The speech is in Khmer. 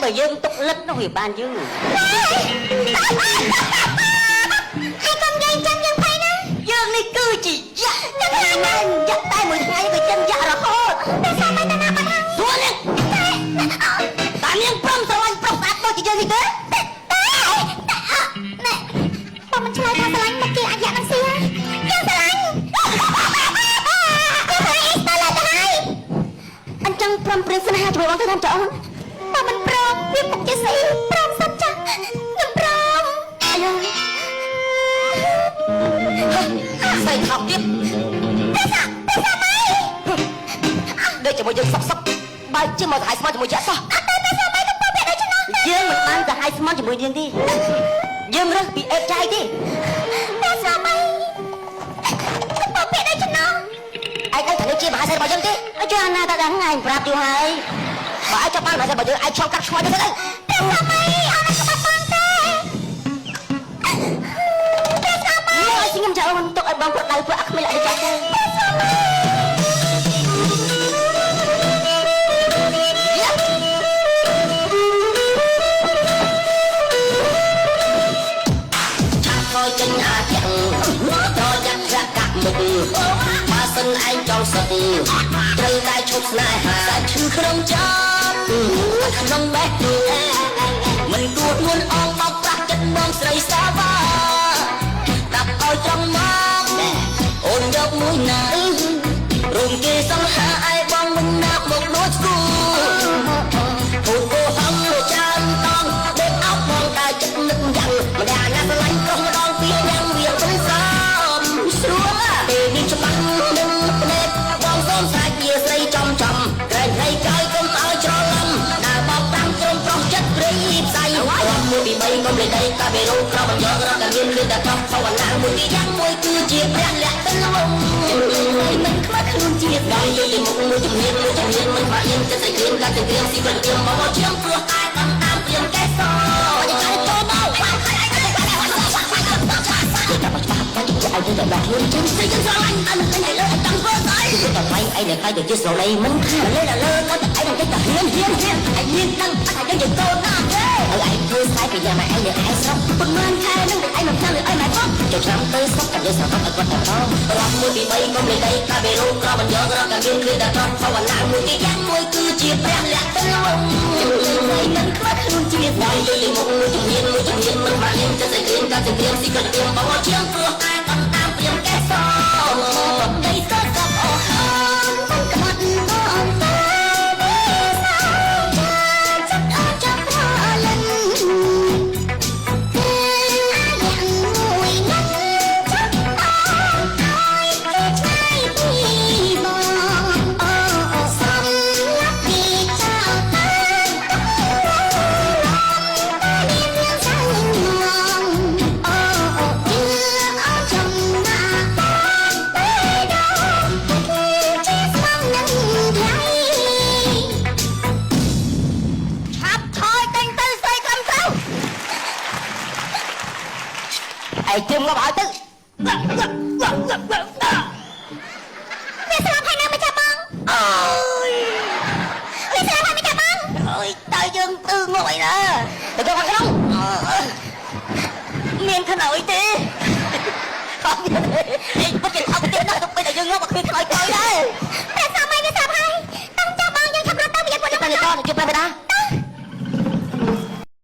បើយើងទុកលឹកនោះវាបានយើងហើយកុំនិយាយចឹងយើងភ័យណាយើងនេះគឺជាយ៉ាក់តែណាយ៉ាក់តែមួយថ្ងៃក៏ចឹងយ៉ាក់រហូតតែសាមិនតាណាបាត់ហើយស្រួលនេះតានាងព្រមស្រឡាញ់ប្រុសស្អាតដូចជាយើងនេះទេណែបើមិនឆ្លើយថាស្រឡាញ់មកគេអាចយ៉ាក់នឹងស៊ីហើយយើងស្រឡាញ់អញ្ចឹងព្រមព្រៀងស្នេហាជាមួយបងទៅតាមចោលបើមិនព្រមវាពុកជាស៊ីព្រមសិនចាខ្ញុំព្រមអាយស្អីថោកទៀតតែសាម៉ៃដូចជាមួយយើងសុកបើជាមកទៅហើយស្មោះជាមួយយ៉ាក់សោះអត់ទៅតែសាម៉ៃទៅពាក់ដូចនោះយើងមិនបានទៅហើយស្មោះជាមួយយើងទេយើងរើសពីអេតចាយទេតែសាម៉ៃទៅពាក់ដូចនោះឯងទៅជាមហាសេដ្ឋីរបស់យើងទេអញ្ចឹងអាណាតាដឹងឯងប្រាប់យូរហើយបើឯងចាប់បានមហាសេដ្ឋីរបស់យើងឯងឆ្លងកាត់ឆ្មោះទៅទៅតែសាម៉ៃអត់ក៏បានទេតែសាម៉ៃឲ្យខ្ញុំចោលមិនទុកឲ្យបងគាត់ដៅពួកអាគ្មានអីចាស់ទេតែសាម៉ៃចេញអាទាំងតយ៉ាក់ចាក់កាក់មុខបើសិនឯងចង់សឹកត្រូវតែឈប់ស្នេហាតែឈឺក្នុងចិត្តក្នុងបេះដូងមិនទួតនួនអងបោកប្រាស់ចិត្តបងស្រីសាវ៉ាដាក់ឲ្យត្រង់មកអូនយកមួយណារុំគេសង្ហាឯបងមិនណាប់មកដូចគូអូនអូហំចាំតងដេកអោបបងតែចិត្តនឹកយ៉ាងម្នាក់ណាស្រឡាញ់ប្រុសម្ដងពីយ៉ាងវាមិនសមស្រួលពេលនេះច្បាស់នឹងភ្នែកបងសូមសាច់ជាស្រីចំក្រែងហីកោយកុំឲ្យច្រឡំដើរបោកតាមក្រុមប្រុសចិត្តព្រៃផ្សៃរំមួយពី3កុំលេដីកាបេរូក្រោបបញ្យករកតែមានលឺតែតបភาวនាមួយទីយ៉ាងមួយគឺជាព្រះលក្ខទៅលងមិនខ្វះខ្លួនជាដល់យកទីមុខមួយជំនាញមិនបាក់យើងចិត្តតែគ្រឿងកាត់តែគ្រឿងស៊ីប្រទៀមមកជាងព្រោះតែតាមព្រៀងកែសយ៉ាងណាទៅមកឲ្យទៅដល់ខ្លួនជិះទៅយើងស្រឡាញ់អត់មិនឲ្យលើអត់តាំងធ្វើស្អីទៅតែឯងនៅខ្លាចទៅជាស្រឡីមិនលើដល់លើគាត់ឯងនឹងតែហ៊ានឯងមានដឹងអត់ឲ្យយើងទៅកូនណាទេឲ្យឯងធ្វើស្អីពីយ៉ាងម៉េចឯងនៅឯស្រុកប៉ុន្មានខែនឹងឯងមកឆ្នាំឲ្យម៉ែបងចូលឆ្នាំទៅស្រុកតែយើងស្រឡាញ់ឲ្យគាត់ទៅរំមួយពី3កុំលេដីកាបេរូក្របញ្យករកតែមានលឺតែតបភาวនាមួយទីយ៉ាងមួយគឺជាព្រះលក្ខទៅលងមិនខ្វះខ្លួនជាដល់យកទីមុខមួយជំនាញមិនបាក់យើងចិត្តតែគ្រឿងកាត់តែគ្រឿងស៊ីប្រទៀមមកជាងព្រោះតែតាមព្រៀងកែសដីសតអស់ហើយក្បត់បងតែចិត្តអត់ចាប់លិនមួយណាស់ចិត្តអស់ហើយគេឆ្នៃពីបងអូសំណាក់ពីចៅតាមានសាញ់មកអូចំណាឯជឹមមកឲ្យទៅវាស្លាប់ហើយណាមិនចាប់បងអូយវាស្លាប់ហើយមិនចាប់បងអើយតើយើងទៅមកអីណាទៅយកខាងក្នុងមានខ្នើយទេអត់មានទេឯងពុកគេថោកទៀតណាស់ទៅពេលតែយើងងប់អត់ឃើញខ្នើយ